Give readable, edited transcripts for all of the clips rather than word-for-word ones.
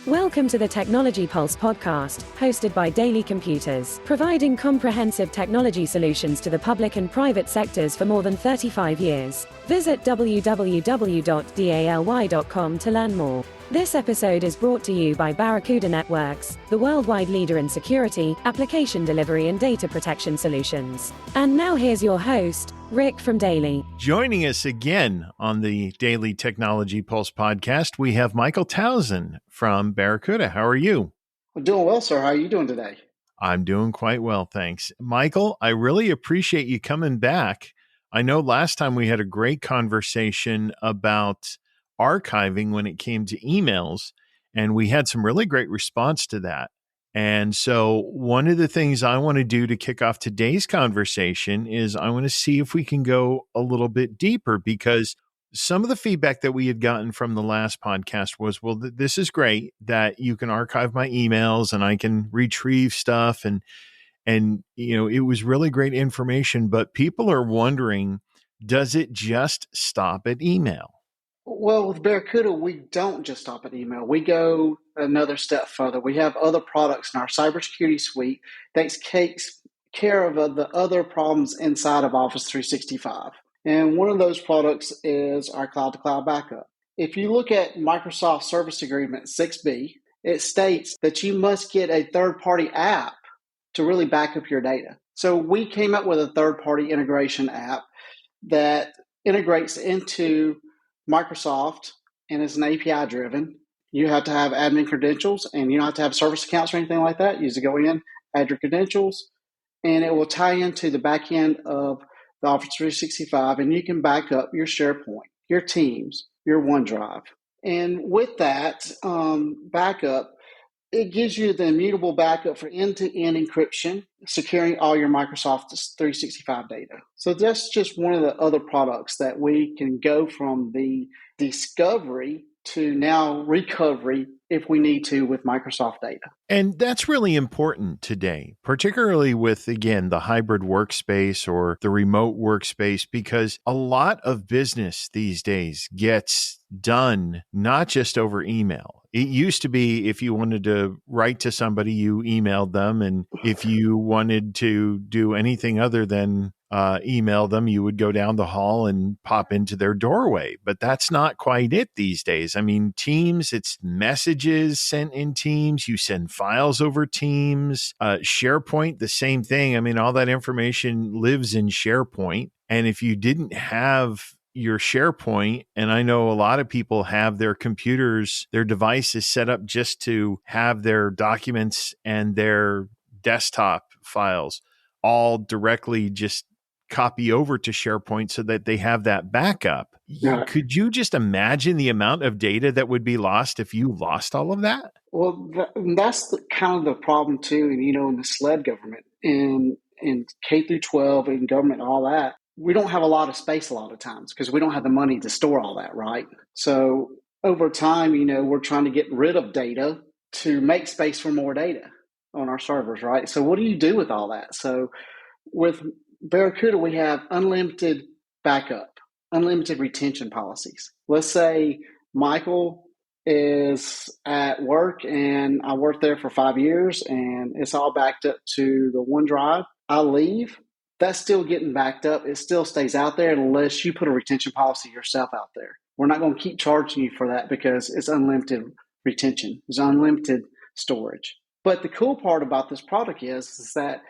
Welcome to the Technology Pulse podcast, hosted by Daily Computers, providing comprehensive technology solutions to the public and private sectors for more than 35 years. Visit www.daly.com to learn more. This episode is brought to you by Barracuda Networks, the worldwide leader in security, application delivery, and data protection solutions. And now here's your host, Rick from Daily. Joining us again on the Daily Technology Pulse podcast, we have Michael Townsend from Barracuda. How are you? I'm doing well, sir. How are you doing today? I'm doing quite well, thanks. Michael, I really appreciate you coming back. I know last time we had a great conversation about archiving when it came to emails, and we had some really great response to that. And so one of the things I want to do to kick off today's conversation is I want to see if we can go a little bit deeper, because some of the feedback that we had gotten from the last podcast was, well, this is great that you can archive my emails and I can retrieve stuff. And you know, it was really great information, but people are wondering, does it just stop at email? Well, with Barracuda, we don't just stop at email. We go another step further. We have other products in our cybersecurity suite that takes care of the other problems inside of Office 365. And one of those products is our cloud-to-cloud backup. If you look at Microsoft Service Agreement 6B, it states that you must get a third-party app to really back up your data. So we came up with a third-party integration app that integrates into Microsoft and is an API driven. You have to have admin credentials and you don't have to have service accounts or anything like that. You just go in, add your credentials, and it will tie into the back end of the Office 365, and you can back up your SharePoint, your Teams, your OneDrive. And with that backup, it gives you the immutable backup for end-to-end encryption, securing all your Microsoft 365 data. So that's just one of the other products that we can go from the discovery to now recovery if we need to with Microsoft data. And that's really important today, particularly with, again, the hybrid workspace or the remote workspace, because a lot of business these days gets done not just over email. It used to be if you wanted to write to somebody, you emailed them. And if you wanted to do anything other than email them, you would go down the hall and pop into their doorway. But that's not quite it these days. I mean, Teams, it's messages sent in Teams. You send files over Teams. SharePoint, the same thing. I mean, all that information lives in SharePoint. And if you didn't have your SharePoint, and I know a lot of people have their computers, their devices set up just to have their documents and their desktop files all directly just copy over to SharePoint so that they have that backup. Yeah. Could you just imagine the amount of data that would be lost if you lost all of that? Well, that's kind of the problem too. And, you know, in the SLED government, in K through 12 and government, all that, we don't have a lot of space a lot of times because we don't have the money to store all that, right? So over time, you know, we're trying to get rid of data to make space for more data on our servers, right? So what do you do with all that? So with Barracuda, we have unlimited backup, unlimited retention policies. Let's say Michael is at work and I worked there for 5 years and it's all backed up to the OneDrive. I leave. That's still getting backed up. It still stays out there unless you put a retention policy yourself out there. We're not going to keep charging you for that because it's unlimited retention. It's unlimited storage. But the cool part about this product is that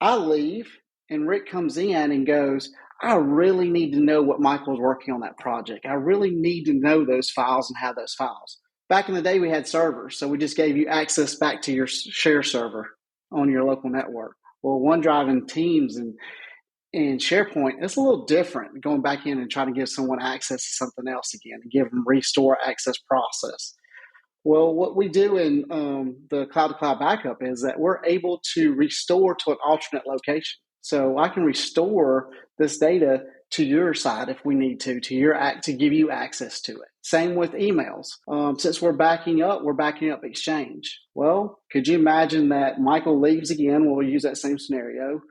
I leave and Rick comes in and goes, I really need to know what Michael's working on that project. I really need to know those files and have those files. Back in the day, we had servers, so we just gave you access back to your share server on your local network. Well, OneDrive and Teams and SharePoint, it's a little different, going back in and trying to give someone access to something else again and give them restore access process. Well, what we do in the cloud-to-cloud backup is that we're able to restore to an alternate location. So I can restore this data to your side if we need to give you access to it. Same with emails. Since we're backing up Exchange. Well, could you imagine that Michael leaves again? We'll use that same scenario.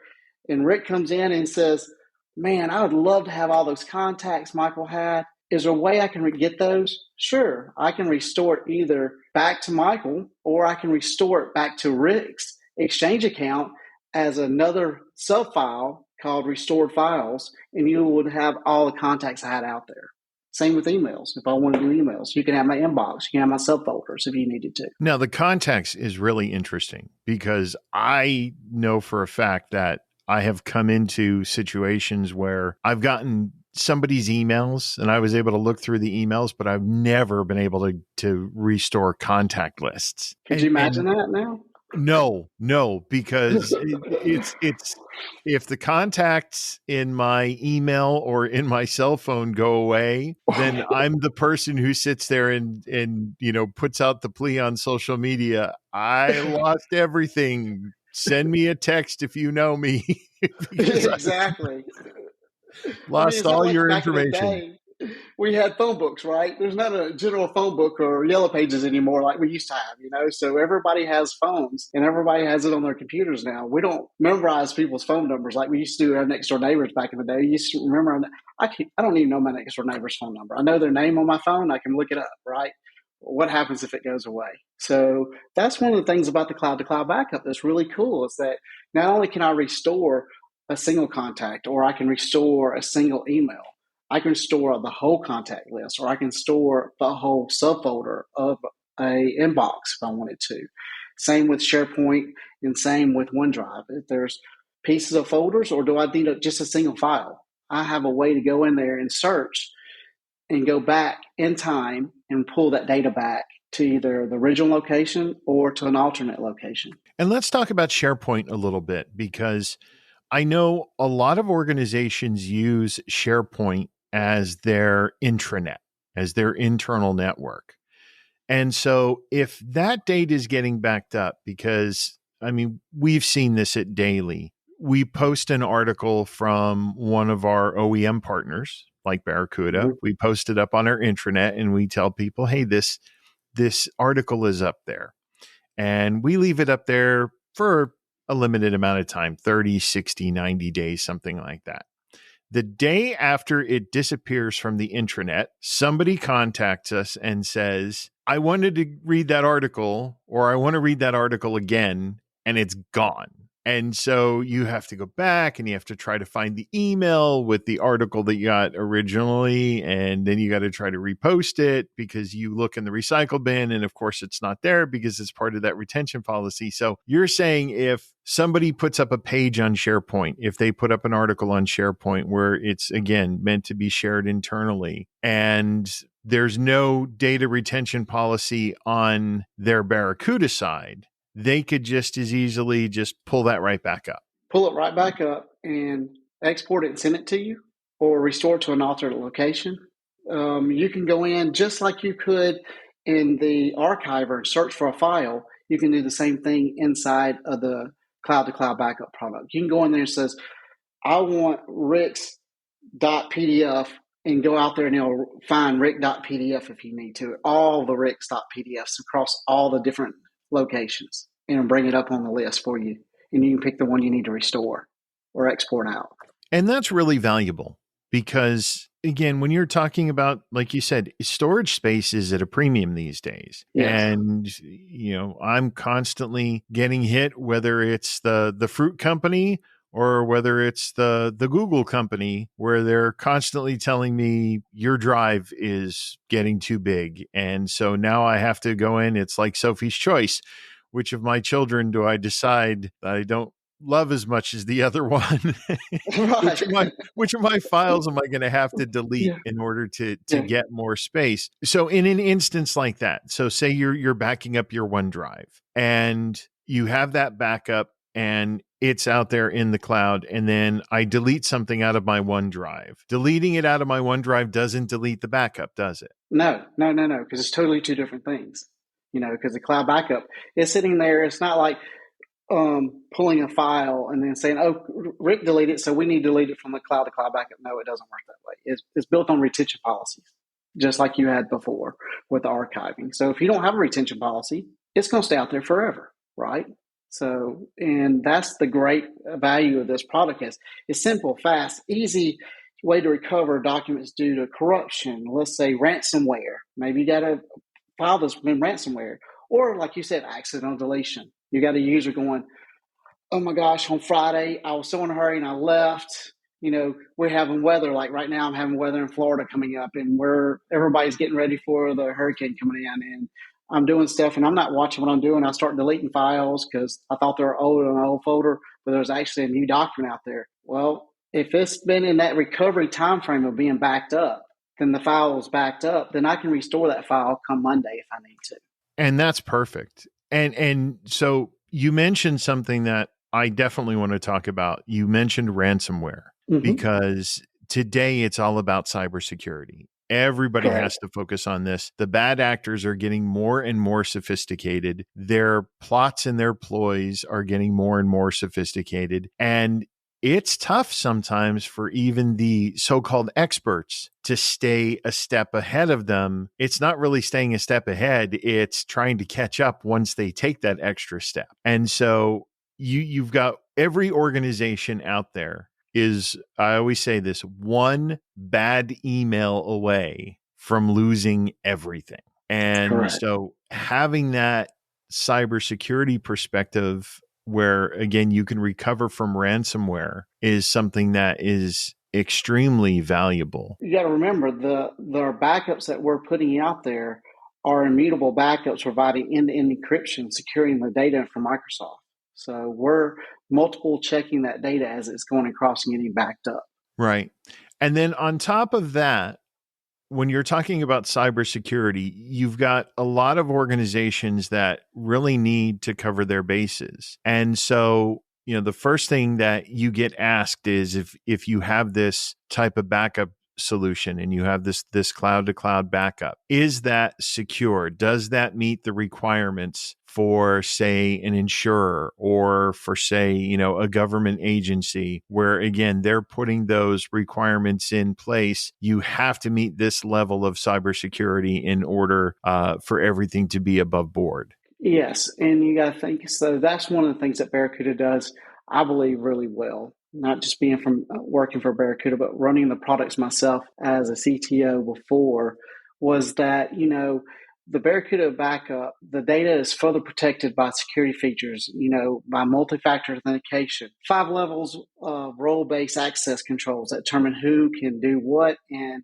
And Rick comes in and says, man, I would love to have all those contacts Michael had. Is there a way I can get those? Sure. I can restore it either back to Michael or I can restore it back to Rick's Exchange account as another sub-file called restored files, and you would have all the contacts I had out there. Same with emails. If I want to do emails, you can have my inbox. You can have my subfolders if you needed to. Now, the context is really interesting because I know for a fact that I have come into situations where I've gotten somebody's emails and I was able to look through the emails, but I've never been able to restore contact lists. Could you imagine that now? No, because it's if the contacts in my email or in my cell phone go away, then I'm the person who sits there and puts out the plea on social media. I lost everything. Send me a text if you know me. Exactly. Lost all your information. We had phone books, right? There's not a general phone book or yellow pages anymore like we used to have, So everybody has phones and everybody has it on their computers now. We don't memorize people's phone numbers like we used to do our next door neighbors back in the day. You used to remember, I don't even know my next door neighbor's phone number. I know their name on my phone. I can look it up, right? What happens if it goes away? So that's one of the things about the cloud-to-cloud backup that's really cool is that not only can I restore a single contact or I can restore a single email, I can store the whole contact list, or I can store the whole subfolder of a inbox if I wanted to. Same with SharePoint and same with OneDrive. If there's pieces of folders, or do I need just a single file? I have a way to go in there and search and go back in time and pull that data back to either the original location or to an alternate location. And let's talk about SharePoint a little bit, because I know a lot of organizations use SharePoint as their intranet, as their internal network. And so if that data is getting backed up, because we've seen this at Daily, we post an article from one of our OEM partners like Barracuda. Mm-hmm. We post it up on our intranet and we tell people, hey, this article is up there. And we leave it up there for a limited amount of time, 30, 60, 90 days, something like that. The day after it disappears from the intranet, somebody contacts us and says, I wanted to read that article, or I want to read that article again, and it's gone. And so you have to go back and you have to try to find the email with the article that you got originally. And then you got to try to repost it because you look in the recycle bin. And of course, it's not there because it's part of that retention policy. So you're saying if somebody puts up a page on SharePoint, if they put up an article on SharePoint where it's, again, meant to be shared internally, and there's no data retention policy on their Barracuda side, they could just as easily just pull that right back up. Pull it right back up and export it and send it to you, or restore it to an alternate location. You can go in just like you could in the archiver and search for a file. You can do the same thing inside of the cloud-to-cloud backup product. You can go in there and says, I want Rick's.pdf, and go out there and it'll find Rick.pdf if you need to. All the Rick's.pdfs across all the different locations, and bring it up on the list for you. And you can pick the one you need to restore or export out. And that's really valuable because, again, when you're talking about, like you said, storage space is at a premium these days. Yes. And, I'm constantly getting hit, whether it's the fruit company or whether it's the Google company, where they're constantly telling me your drive is getting too big. And so now I have to go in. It's like Sophie's Choice. Which of my children do I decide that I don't love as much as the other one? Right. which of my files am I going to have to delete in order to get more space? So in an instance like that, so say you're backing up your OneDrive and you have that backup and it's out there in the cloud, and then I delete something out of my OneDrive. Deleting it out of my OneDrive doesn't delete the backup, does it? No, because it's totally two different things. Because the cloud backup is sitting there. It's not like pulling a file and then saying, oh, Rick deleted it, so we need to delete it from the cloud-to-cloud backup. No, it doesn't work that way. It's built on retention policies, just like you had before with the archiving. So if you don't have a retention policy, it's going to stay out there forever, right? So, and that's the great value of this product is it's simple, fast, easy. way to recover documents due to corruption, let's say ransomware. Maybe you got a file that's been ransomware, or like you said, accidental deletion. You got a user going, oh my gosh, on Friday, I was so in a hurry and I left. We're having weather, like right now I'm having weather in Florida coming up, and everybody's getting ready for the hurricane coming in, and I'm doing stuff and I'm not watching what I'm doing. I start deleting files because I thought they were old in an old folder, but there's actually a new document out there. Well, if it's been in that recovery time frame of being backed up, then the file is backed up, then I can restore that file come Monday if I need to. And that's perfect. And so you mentioned something that I definitely want to talk about. You mentioned ransomware, because today it's all about cybersecurity. Everybody has to focus on this. The bad actors are getting more and more sophisticated. Their plots and their ploys are getting more and more sophisticated. And it's tough sometimes for even the so-called experts to stay a step ahead of them. It's not really staying a step ahead. It's trying to catch up once they take that extra step. And so you've got every organization out there is, I always say this, one bad email away from losing everything. And so having that cybersecurity perspective where, again, you can recover from ransomware is something that is extremely valuable. You got to remember the backups that we're putting out there are immutable backups providing end-to-end encryption, securing the data from Microsoft. So we're multiple checking that data as it's going across and getting backed up. Right. And then on top of that, when you're talking about cybersecurity, you've got a lot of organizations that really need to cover their bases. And so, the first thing that you get asked is if you have this type of backup solution and you have this cloud to cloud backup, is that secure? Does that meet the requirements for, say, an insurer or for, say, a government agency where, again, they're putting those requirements in place? You have to meet this level of cybersecurity in order for everything to be above board. Yes, and you got to think, so that's one of the things that Barracuda does, I believe, really well. Not just being from working for Barracuda, but running the products myself as a CTO before, was that, the Barracuda backup, the data is further protected by security features, by multi-factor authentication, 5 levels of role-based access controls that determine who can do what, and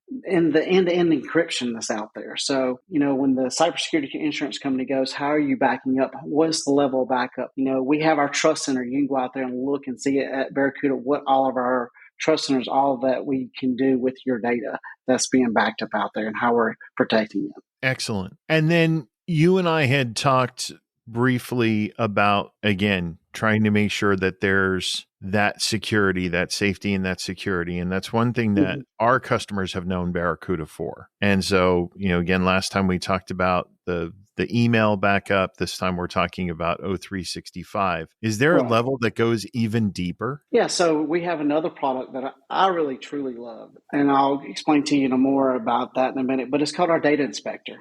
the end-to-end encryption that's out there. So, when the cybersecurity insurance company goes, how are you backing up? What's the level of backup? We have our trust center. You can go out there and look and see it at Barracuda what all of our trust centers, all that we can do with your data that's being backed up out there and how we're protecting it. Excellent. And then you and I had talked briefly about, again, trying to make sure that there's that security, that safety and that security. And that's one thing that our customers have known Barracuda for. And so, again, last time we talked about the email backup. This time we're talking about O365. Is there a level that goes even deeper? Yeah, so we have another product that I really, truly love. And I'll explain to you more about that in a minute, but it's called our Data Inspector.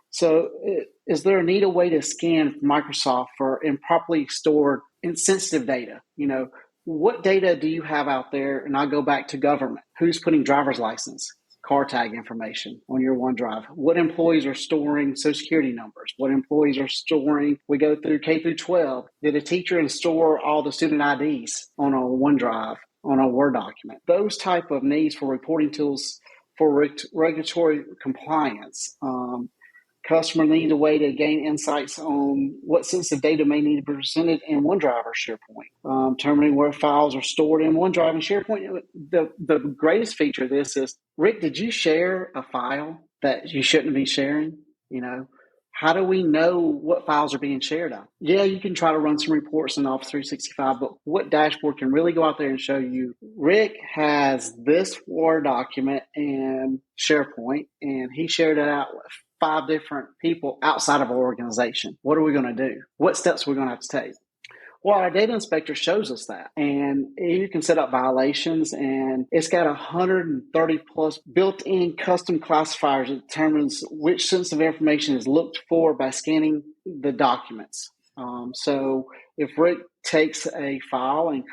So is there a neat way to scan Microsoft for improperly stored and sensitive data? What data do you have out there? And I'll go back to government. Who's putting driver's license, car tag information on your OneDrive? What employees are storing Social Security numbers? What employees are storing? We go through K through 12. Did a teacher store all the student IDs on a OneDrive, on a Word document? Those type of needs for reporting tools for regulatory compliance. Customer need a way to gain insights on what sensitive data may need to be presented in OneDrive or SharePoint. Determining where files are stored in OneDrive and SharePoint. The greatest feature of this is, Rick, did you share a file that you shouldn't be sharing? How do we know what files are being shared on? Yeah, you can try to run some reports in Office 365, but what dashboard can really go out there and show you, Rick has this Word document in SharePoint, and he shared it out with 5 different people outside of our organization. What are we going to do? What steps are we going to have to take? Well, our data inspector shows us that, and you can set up violations, and it's got 130 plus built-in custom classifiers that determines which sensitive information is looked for by scanning the documents. So if Rick takes a file and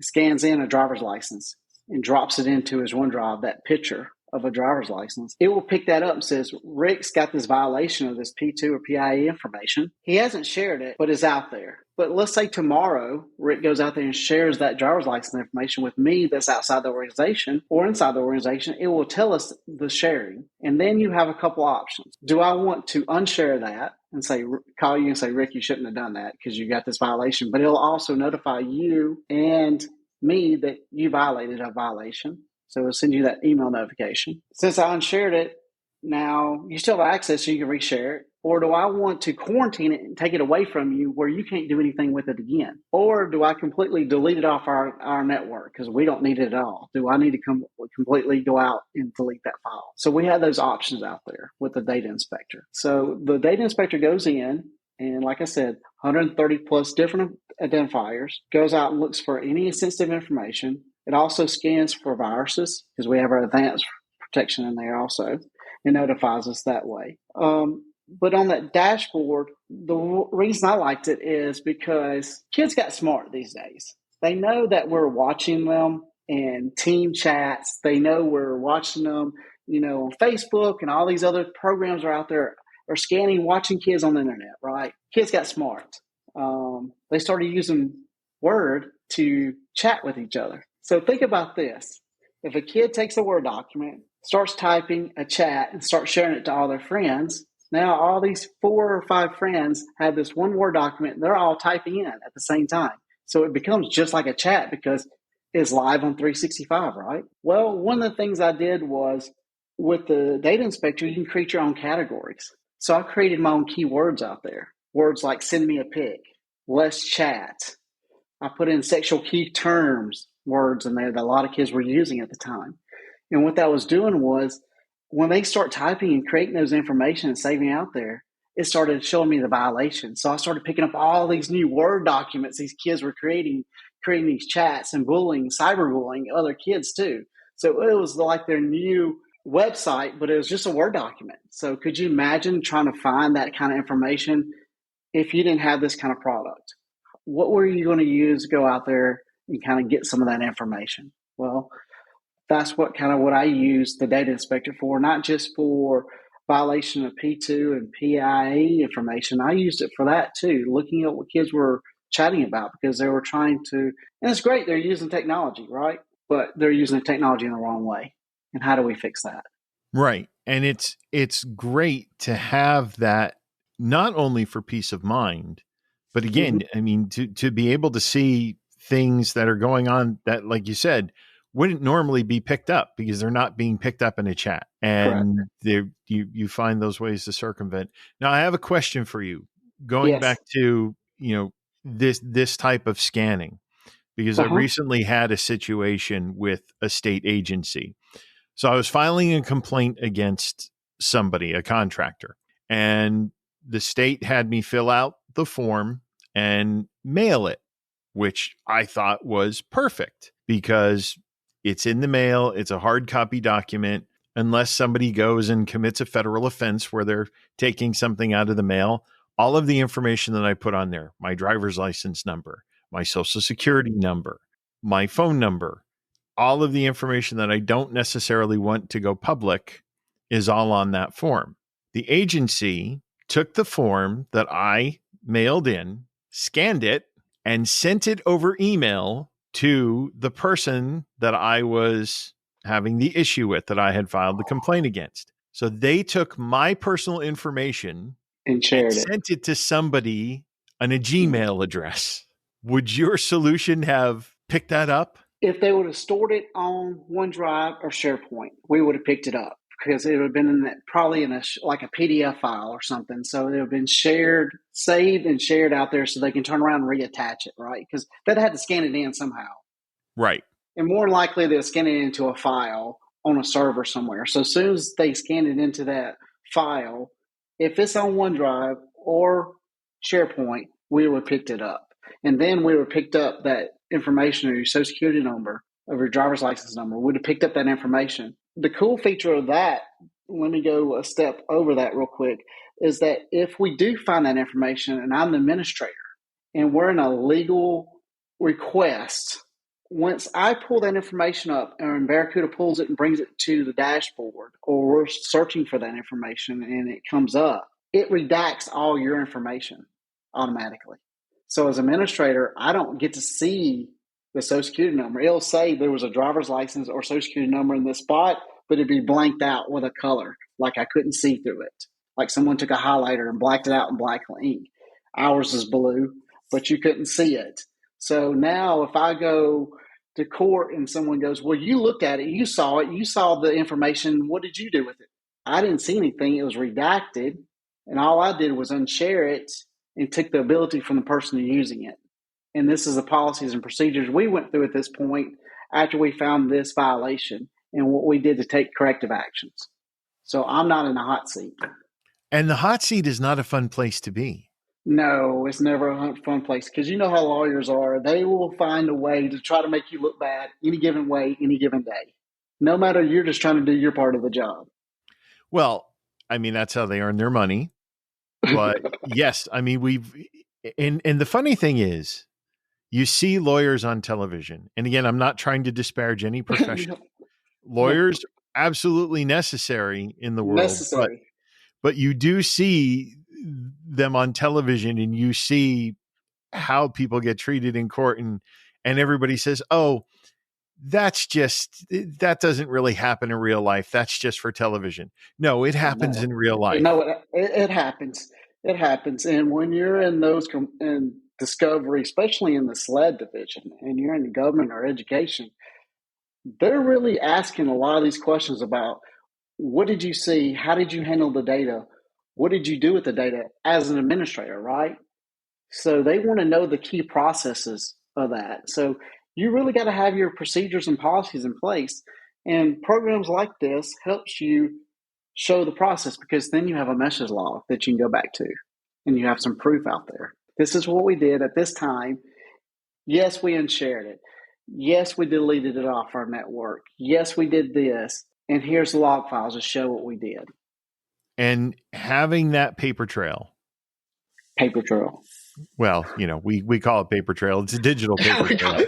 scans in a driver's license, and drops it into his OneDrive, that picture of a driver's license, it will pick that up and says, Rick's got this violation of this P2 or PIE information. He hasn't shared it, but it's out there. But let's say tomorrow, Rick goes out there and shares that driver's license information with me that's outside the organization or inside the organization. It will tell us the sharing. And then you have a couple options. Do I want to unshare that and say, call you and say, Rick, you shouldn't have done that because you got this violation? But it'll also notify you and me that you violated a violation. So it'll send you that email notification. Since I unshared it, now you still have access so you can reshare it. Or do I want to quarantine it and take it away from you where you can't do anything with it again? Or do I completely delete it off our network because we don't need it at all? Do I need to completely go out and delete that file? So we have those options out there with the data inspector. So the data inspector goes in and, like I said, 130 plus different identifiers, goes out and looks for any sensitive information. It also scans for viruses because we have our advanced protection in there also. It notifies us that way. But on that dashboard, the reason I liked it is because kids got smart these days. They know that we're watching them in team chats. They know we're watching them, on Facebook, and all these other programs are out there are scanning, watching kids on the internet, right? Kids got smart. They started using Word to chat with each other. So think about this. If a kid takes a Word document, starts typing a chat, and starts sharing it to all their friends, now all these 4 or 5 friends have this one Word document, and they're all typing in at the same time. So it becomes just like a chat because it's live on 365, right? Well, one of the things I did was with the data inspector, you can create your own categories. So I created my own keywords out there. Words like send me a pic, let's chat. I put in sexual key terms, words in there that a lot of kids were using at the time. And what that was doing was when they start typing and creating those information and saving out there, it started showing me the violation. So I started picking up all these new Word documents these kids were creating these chats and cyberbullying other kids too. So it was like their new website, but it was just a Word document. So could you imagine trying to find that kind of information if you didn't have this kind of product? What were you going to use to go out there and kind of get some of that information? Well, that's what I use the data inspector for, not just for violation of P2 and PIE information. I used it for that too, looking at what kids were chatting about because they were trying to, and it's great, they're using technology, right? But they're using the technology in the wrong way. And how do we fix that? Right. And it's great to have that not only for peace of mind, but again, I mean, to be able to see things that are going on that, like you said, wouldn't normally be picked up because they're not being picked up in a chat. And you find those ways to circumvent. Now, I have a question for you. Going back to, this type of scanning, because I recently had a situation with a state agency. So I was filing a complaint against somebody, a contractor, and the state had me fill out the form and mail it, which I thought was perfect because it's in the mail. It's a hard copy document. Unless somebody goes and commits a federal offense where they're taking something out of the mail, all of the information that I put on there, my driver's license number, my social security number, my phone number, all of the information that I don't necessarily want to go public is all on that form. The agency took the form that I mailed in, scanned it, and sent it over email to the person that I was having the issue with, that I had filed the complaint against. So they took my personal information and shared sent it to somebody on a Gmail address. Would your solution have picked that up? If they would have stored it on OneDrive or SharePoint, we would have picked it up because it would have been in that, probably in like a PDF file or something. So it would have been saved and shared out there so they can turn around and reattach it, right? Because they'd had to scan it in somehow. Right. And more likely they'll scan it into a file on a server somewhere. So as soon as they scan it into that file, if it's on OneDrive or SharePoint, we would have picked it up. And then we would have picked up that information of your social security number, of your driver's license number. We would have picked up that information. The cool feature of that, let me go a step over that real quick, is that if we do find that information and I'm the administrator and we're in a legal request once I pull that information up and Barracuda pulls it and brings it to the dashboard, or we're searching for that information and it comes up, it redacts all your information automatically. So as an administrator, I don't get to see the social security number. It'll say there was a driver's license or social security number in this spot, but it'd be blanked out with a color, like I couldn't see through it. Like someone took a highlighter and blacked it out in black ink. Ours is blue, but you couldn't see it. So now if I go to court and someone goes, well, you looked at it, you saw the information, what did you do with it? I didn't see anything. It was redacted, and all I did was unshare it and took the ability from the person using it. And this is the policies and procedures we went through at this point after we found this violation and what we did to take corrective actions. So I'm not in the hot seat. And the hot seat is not a fun place to be. No, it's never a fun place because you know how lawyers are. They will find a way to try to make you look bad any given way, any given day. No matter, you're just trying to do your part of the job. Well, I mean, that's how they earn their money. But yes, I mean, and the funny thing is, you see lawyers on television. And again, I'm not trying to disparage any profession. Lawyers, absolutely necessary in the world. Necessary. But you do see them on television and you see how people get treated in court, and everybody says, oh, that doesn't really happen in real life. That's just for television. No, it happens in real life. No, it happens. It happens. And when you're in those in discovery, especially in the SLED division, and you're in government or education, they're really asking a lot of these questions about what did you see? How did you handle the data? What did you do with the data as an administrator, right? So they want to know the key processes of that. So you really got to have your procedures and policies in place. And programs like this helps you show the process, because then you have a message log that you can go back to and you have some proof out there. This is what we did at this time. Yes, we unshared it. Yes, we deleted it off our network. Yes, we did this. And here's the log files to show what we did. And having that paper trail. Paper trail. Well, we call it paper trail. It's a digital paper trail.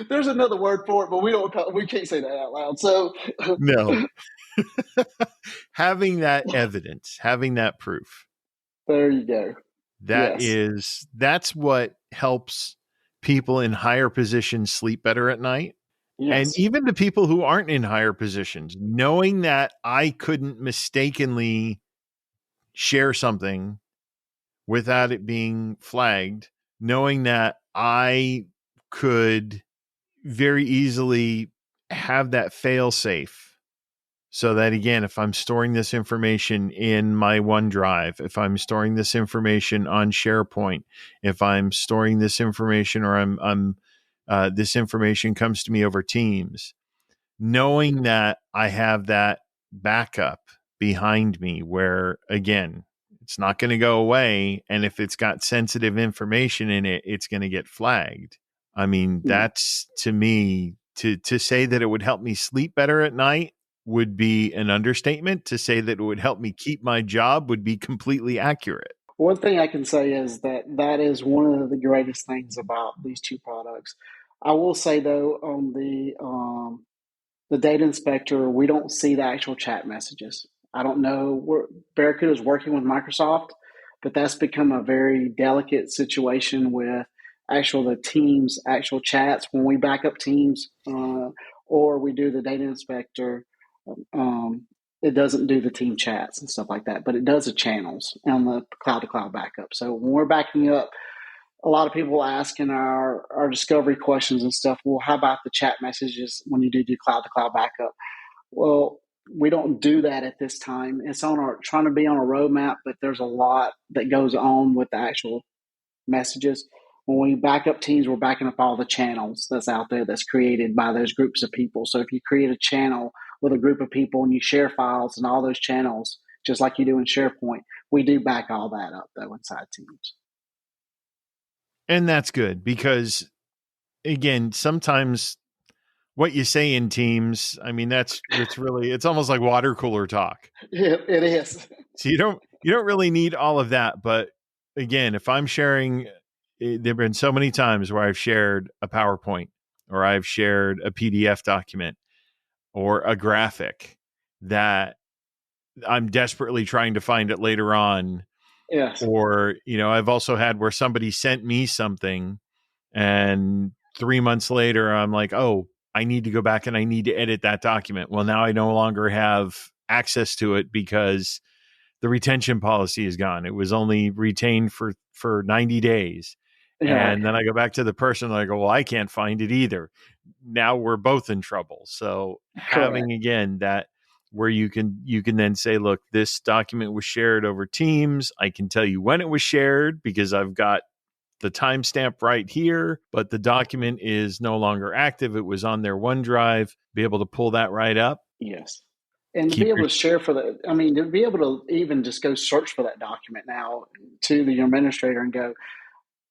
There's another word for it, but we can't say that out loud. So no. Having that evidence, having that proof. There you go. That's what helps people in higher positions sleep better at night. Yes. And even the people who aren't in higher positions, knowing that I couldn't mistakenly share something without it being flagged, knowing that I could very easily have that fail safe. So that, again, if I'm storing this information in my OneDrive, if I'm storing this information on SharePoint, if I'm storing this information, or this information comes to me over Teams, knowing that I have that backup behind me where, again, it's not going to go away. And if it's got sensitive information in it, it's going to get flagged. I mean, that's, to me, to say that it would help me sleep better at night would be an understatement. To say that it would help me keep my job would be completely accurate. One thing I can say is that is one of the greatest things about these two products. I will say, though, on the data inspector, we don't see the actual chat messages. I don't know. Barracuda is working with Microsoft, but that's become a very delicate situation with the Teams actual chats. When we back up Teams or we do the data inspector, it doesn't do the team chats and stuff like that, but it does the channels on the cloud-to-cloud backup. So when we're backing up, a lot of people asking our discovery questions and stuff, well, how about the chat messages when you do cloud-to-cloud backup? Well, we don't do that at this time. It's trying to be on a roadmap, but there's a lot that goes on with the actual messages. When we back up Teams, we're backing up all the channels that's out there that's created by those groups of people. So if you create a channel with a group of people and you share files and all those channels, just like you do in SharePoint, we do back all that up, though, inside Teams. And that's good because, again, sometimes what you say in Teams, I mean, it's almost like water cooler talk. Yeah, it is. So you don't really need all of that. But again, if I'm sharing, there've been so many times where I've shared a PowerPoint or I've shared a PDF document or a graphic that I'm desperately trying to find it later on. Yes. Or, I've also had where somebody sent me something and 3 months later, I'm like, oh, I need to go back and I need to edit that document. Well, now I no longer have access to it because the retention policy is gone. It was only retained for 90 days. Yeah. And then I go back to the person and I go, well, I can't find it either. Now we're both in trouble. So having, again, that where you can then say, look, this document was shared over Teams. I can tell you when it was shared because I've got the timestamp right here, but the document is no longer active. It was on their OneDrive. Be able to pull that right up. Yes. And to be able to share to be able to even just go search for that document now to the administrator and go,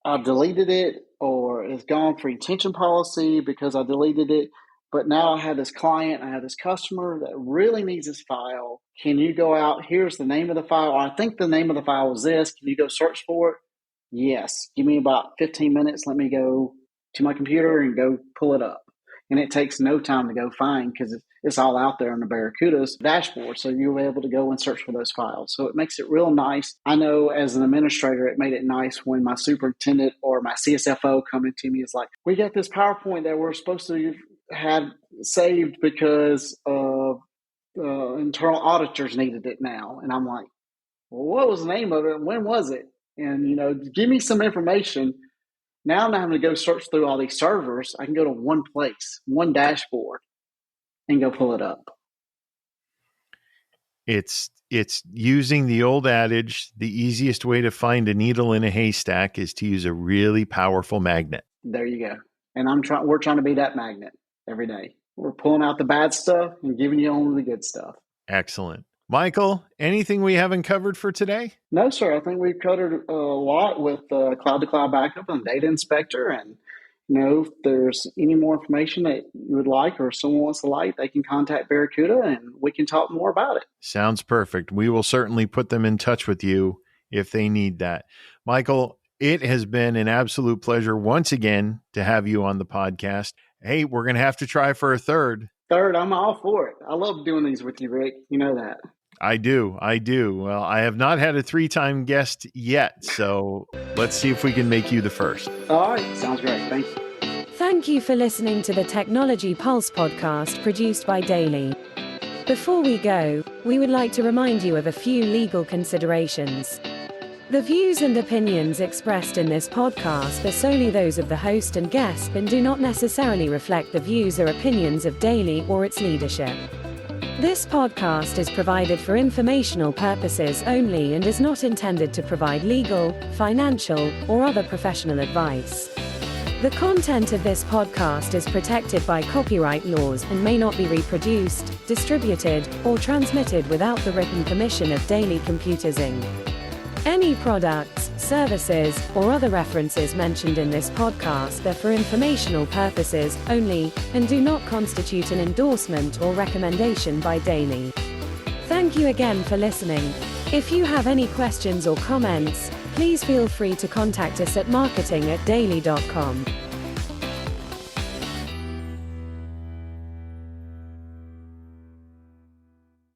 I've deleted it, or it's gone for retention policy because I deleted it. But now I have this client, I have this customer that really needs this file. Can you go out? Here's the name of the file. Or I think the name of the file was this. Can you go search for it? Yes. Give me about 15 minutes. Let me go to my computer and go pull it up. And it takes no time to go find because it's all out there on the Barracuda's dashboard. So you'll be able to go and search for those files. So it makes it real nice. I know as an administrator, it made it nice when my superintendent or my CSFO coming to me is like, we got this PowerPoint that we're supposed to have saved because of internal auditors needed it now. And I'm like, well, what was the name of it? When was it? And, give me some information. Now I'm not having to go search through all these servers. I can go to one place, one dashboard, and go pull it up. It's using the old adage, the easiest way to find a needle in a haystack is to use a really powerful magnet. There you go. And we're trying to be that magnet every day. We're pulling out the bad stuff and giving you only the good stuff. Excellent. Michael, anything we haven't covered for today? No, sir. I think we've covered a lot with cloud-to-cloud backup and data inspector. And, if there's any more information that you would like or someone wants to like, they can contact Barracuda and we can talk more about it. Sounds perfect. We will certainly put them in touch with you if they need that. Michael, it has been an absolute pleasure once again to have you on the podcast. Hey, we're going to have to try for a third. I'm all for it. I love doing these with you, Rick. You know that. I do. Well, I have not had a 3-time guest yet, so let's see if we can make you the first. All right. Sounds great. Thank you. Thank you for listening to the Technology Pulse podcast produced by Daily. Before we go, we would like to remind you of a few legal considerations. The views and opinions expressed in this podcast are solely those of the host and guest and do not necessarily reflect the views or opinions of Daily or its leadership. This podcast is provided for informational purposes only and is not intended to provide legal, financial, or other professional advice. The content of this podcast is protected by copyright laws and may not be reproduced, distributed, or transmitted without the written permission of Daily Computers Inc. Any products, services, or other references mentioned in this podcast are for informational purposes only, and do not constitute an endorsement or recommendation by Daily. Thank you again for listening. If you have any questions or comments, please feel free to contact us at marketing@daily.com.